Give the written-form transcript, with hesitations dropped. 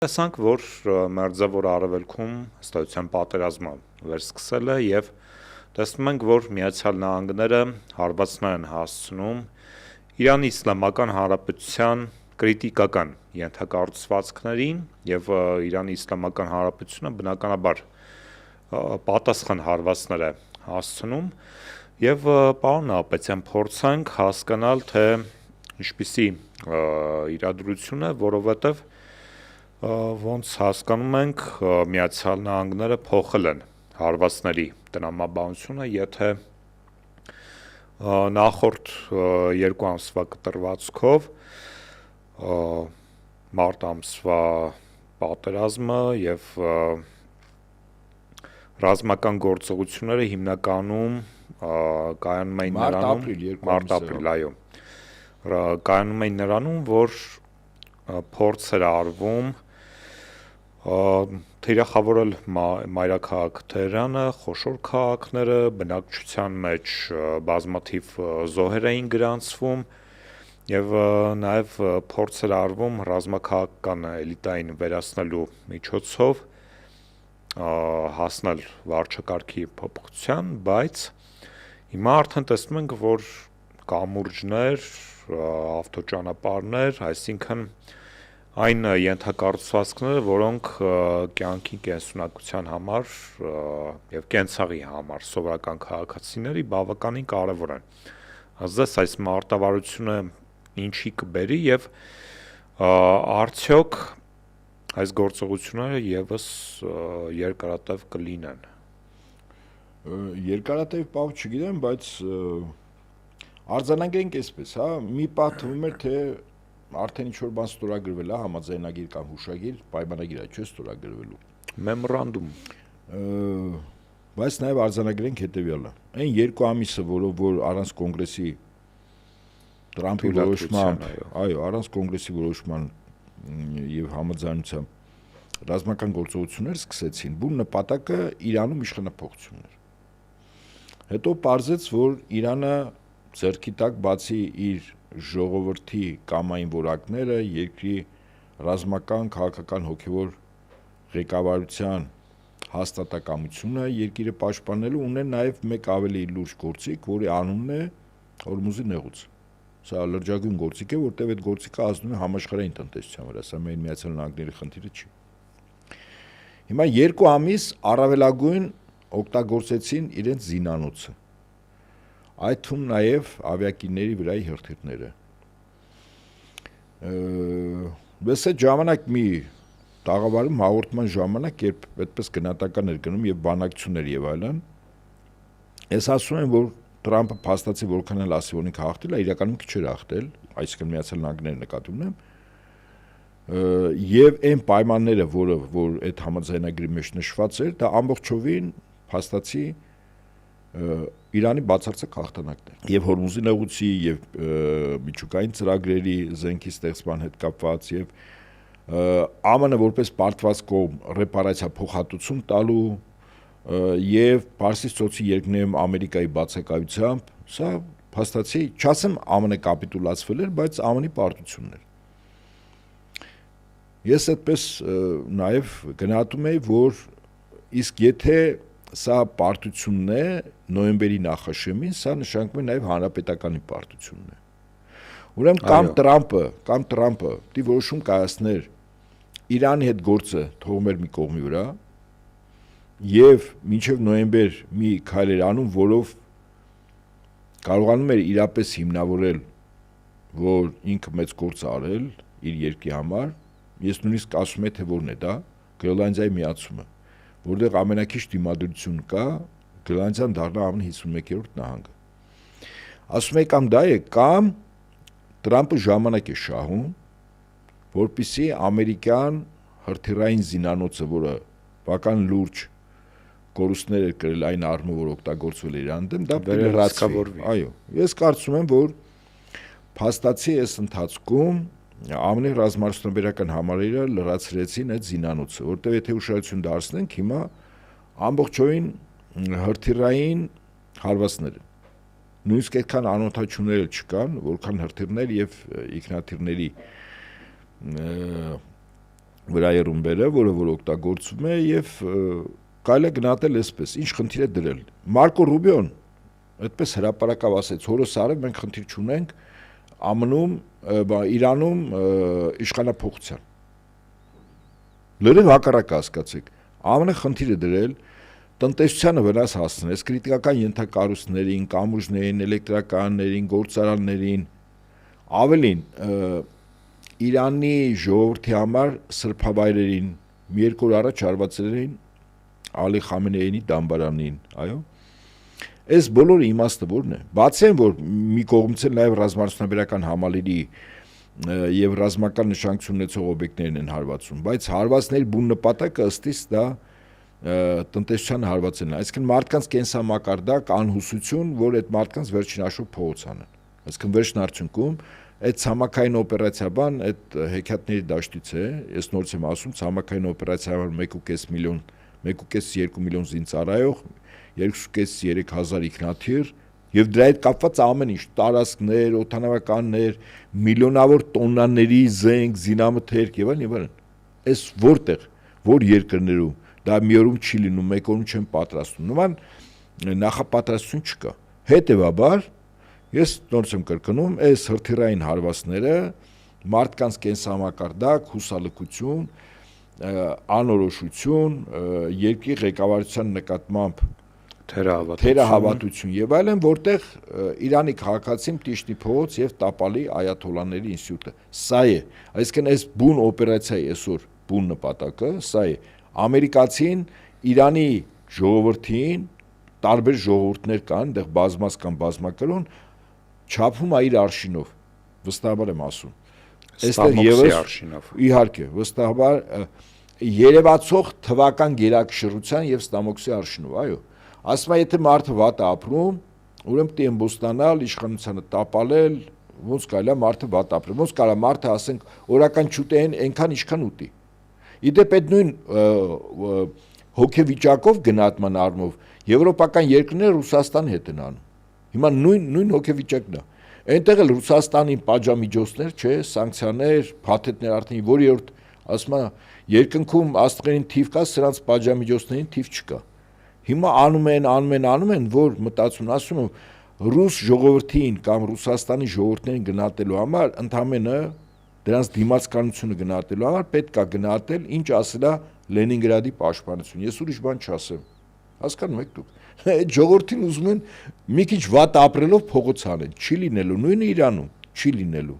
Տեսանք, որ Մերձավոր Արևելքում հստակության պատերազմը վերսկսել է եւ տեսնում ենք, որ Միացյալ Նահանգները հարվածներ են հասցնում Իրանի Իսլամական Հանրապետության կրիտիկական ենթակառուցվածքներին եւ Իրանի Իսլամական Հանրապետությունը բնականաբար պատասխան հարվածներ է հասցնում եւ պարոն Նահապետյան փորձենք հասկանալ, թե ինչպիսի իրադրություն է, որովհետեւ ոնց հասկանում ենք Միացյալ Նահանգները փոխել են հարվածների տրամաբանությունը, եթե նախորդ երկու ամսվա կտրվածքով մարտ ամսվա պատերազմը եւ ռազմական գործողությունները հիմնականում կայանում էին նրանում կայանում էին նրանում, որ փորձ էր արվում թիրախավորել մայրաքաղաք Թեհրանը, խոշոր քաղաքները, բնակչության մեջ բազմաթիվ զոհեր էին գրանցվում եւ նաեւ փորձ էր արվում ռազմաքաղաքական էլիտային վերացնելու միջոցով հասնել վարչակարգի փոփոխության, բայց հիմա արդեն տեսնում ենք, որ կամուրջներ, ավտոճանապարհներ, այսինքն այն ենթակառուցվածքները, որոնք կյանքի կենսունակության համար եւ կենցաղի համար սովորական քաղաքացիների բավականին կարեւոր են։ Ասես այս մարտավարությունը ինչի կբերի եւ արդյոք այս գործողությունները եւս երկարատև կլինեն։ Երկարատև բավ չգիտեմ, բայց արձանագրենք այսպես, հա, մի պահ թվում էր, թե արդեն ինչ-որ բան ստորագրվել է, համաձայնագիր կամ հուշագիր, պայմանագիր է, չէ՞ ստորագրվելու։ Մեմորանդում։ Բայց նաև արձանագրենք հետևյալը։ Այն երկու ամիսը, որ առանց կոնգրեսի Տրամպի որոշման, այո, առանց կոնգրեսի որոշման եւ համաձայնության ռազմական գործողություններ սկսեցին, բուն նպատակը Իրանում իշխանափոխությունն էր։ Հետո պարզեց, որ Իրանը ձեռքի տակ բացի իր ժողովրդի կամային որակները, երկրի ռազմական, քաղաքական հոգևոր ղեկավարության հաստատակամությունը երկիրը պաշտպանելու ունեն նաև մեկ ավելի լուրջ գործիք, որի անունն է Հորմուզի նեղուց։ Սա լրջագույն գործիք է, որտեղ այդ գործիքը ազդում է համաշխարհային տնտեսության վրա, սա մեր Միացյալ Նահանգների խնդիրը չի։ Հիմա երկու ամիս առավելագույն օգտագործեցին իրենց զինանոցը։ Այդ թվում նաև ավիակիրների վրայի հրթիռները։ Բայց այդ ժամանակ մի տաղավարում հաղորդման ժամանակ, երբ այդպես գնահատական էր գնում եւ բանակցություններ եւ այլն, ես ասում եմ, որ Տրամպը փաստացի որքան էլ ասի, որ ինքը հաղթել է, իրականում քիչ էր հաղթել, այսինքն Միացյալ Նահանգները նկատի ունեմ, եւ այն պայմանները, որ այդ համաձայնագրի մեջ նշված էր, դա ամբողջովին փաստացի Իրանի բացարձակ հաղթանակն է։ Եվ Հորմուզի նեղուցի եւ միջուկային ծրագրերի զենքի ստեղծման հետ կապված եւ ԱՄՆ որպես պարտված կողմ ռեպարացիա փոխհատուցում տալու եւ Պարսից ծոցի երկրներում Ամերիկայի բացակայությամբ, սա փաստացի չասեմ ԱՄՆ կապիտուլացվել էր, բայց ԱՄՆ-ի պարտությունն էր։ Ես այդպես նաեւ գնահատում եի, որ իսկ եթե սա պարտությունն է նոյեմբերի նախաշեմին, սա նշանակում է նաեւ հանրապետականի պարտությունն է։ Ուրեմն կամ Տրամպը դի որոշում կայացներ Իրանի հետ գործը թողներ մի կողմի վրա եւ մինչեւ նոյեմբեր մի քայլ էր անում, որով կարողանում էր իրապես հիմնավորել, որ ինքը մեծ գործ արել իր երկրի համար, ես նույնիսկ ասում եմ, թե որն է դա, Գրենլանդիայի միացումը, որտեղ ամենակիչ դիմադրություն կա, Գրենլանդիան դառնա ԱՄՆ 51-րդ նահանգը։ Ասում եմ կամ դա է, կամ Տրամպը ժամանակ է շահում, որպեսզի ամերիկյան հրթիռային զինանոցը, որը բական լուրջ կորուստներ էր կրել այն առումով, որ օգտագործվել էր Իրանի դեմ, դա վերահսկավորվի։ Այո, ես կարծում եմ, որ փաստացի այս ընթացքում ԱՄՆ ռազմաարդյունաբերական համալիրը լրացրեցին այդ զինանոցը, որտեղ եթե ուշադրություն դարձնենք, հիմա ամբողջովին հրթիռային հարվածներ են։ Նույնիսկ այդքան անօթաչուներ չկան, որքան հրթիռներ եւ ինքնաթիռների վրայի ռումբերը, որը որ օգտագործվում է եւ կարելի է գնահատել այսպես, ինչ խնդիր է դրել։ Մարկո Ռուբիոն այդպես հրապարակավ ասեց, հորս արև մենք խնդիր չունենք ԱՄՆ-ում, Իրանում իշխանափոխության։ Լրիվ հակառակը հասկացեք։ ԱՄՆ-ը խնդիր է դրել տնտեսությանը վնաս հասցնել, քրիտիկական ենթակառույցներին, կամուրջներին, էլեկտրականներին, գործարաններին, ավելին Իրանի ժողովրդի համար սրբավայրերին, մի երկու օր առաջ հարվածերին Ալի Խամենեյի դամբարանին, այո։ Այս բոլորը իմաստը որն է։ Բացի այն, որ մի կողմից էլ նաև ռազմարտունաբերական համալիրի եւ ռազմական նշանակություն ունեցող օբյեկտներն են հարվածում, բայց հարվածների բուն նպատակը ըստիս դա տնտեսության հարվածելն է, այսինքն մարդկանց կենսամակարդակ, անհուսություն, որ այդ մարդկանց վերջին հաշվով փողոց անեն։ Այսինքն վերջին արդյունքում այդ ցամաքային օպերացիա բան, այդ հեքիաթների դաշտից է, ես նորից եմ ասում, ցամաքային օպերացիա 1.5 միլիոն, 1.5-2 միլիոն զինծառայող, 2.5-3 հազար ինքնաթիռ եւ դրա հետ կապված ամեն ինչ, տարածքներ, օդանավականներ, միլիոնավոր տոննաների զենք, զինամթերք եւ այլն։ Այս որտեղ, որ երկրներում դա մի օրում չի լինում, մեկ օրում չեն պատրաստում։ Նման նախապատրաստություն չկա։ Հետևաբար ես նորից եմ կրկնում, այս հրթիռային հարվածները մարդկանց կենսամակարդակ, հուսալքություն, անորոշություն, երկրի ղեկավարության նկատմամբ թերահավատություն եւ այլն, որտեղ Իրանի քաղաքացին տիշտի փողոց եւ տապալի այաթոլաների ինստիտուտը։ Սա է, այսինքն այս բուն օպերացիայի այսօր բուն նպատակը սա է։ Ամերիկացին Իրանի ժողովրդին, տարբեր ժողովուրդներ կան, այնտեղ բազմաց կամ բազմակրոն, չափում է իր արշինով, վստահաբար եմ ասում։ Այստեղ եւս արշինով։ Իհարկե, վստահաբար երևացող թվական գերակշռության եւ ստամոքսի արշինով, այո։ Ասում է, եթե մարդը վատ է ապրում, ուրեմն պետք է ըմբոստանալ, իշխանությանը տապալել, ոնց կարելի է մարդը վատ ապրել, ոնց կարա մարդը, ասենք, օրական չուտեն այնքան ինչքան ուտի։ Իդեպ այդ նույն հոգեվիճակով գնահատման առումով եվրոպական երկրները Ռուսաստանի հետ են անում։ Հիմա նույն հոգեվիճակն է։ Այնտեղ էլ Ռուսաստանին պատժամիջոցներ, չէ, սանկցիաներ, փաթեթներ արդեն որ երրորդ, ասում է, երկնքում աստղերին թիվ կա, սրանց պատժամիջոցներին թիվ չկա։ Հիմա անում են, որ մտածում ասում եմ ռուս ժողովրդին կամ Ռուսաստանի ժողովուրդներին գնահատելու համար ընդամենը դրանց դիմացականությունը գնահատելու համար պետք է գնահատել ինչ ասել է Լենինգրադի պաշտպանությունը։ Ես ուրիշ բան չասեմ։ Հասկանում եք դուք։ Այդ ժողովրդին ուզում են մի քիչ վատ ապրելով փողոց անեն, չի լինելու, նույնը Իրանում չի լինելու։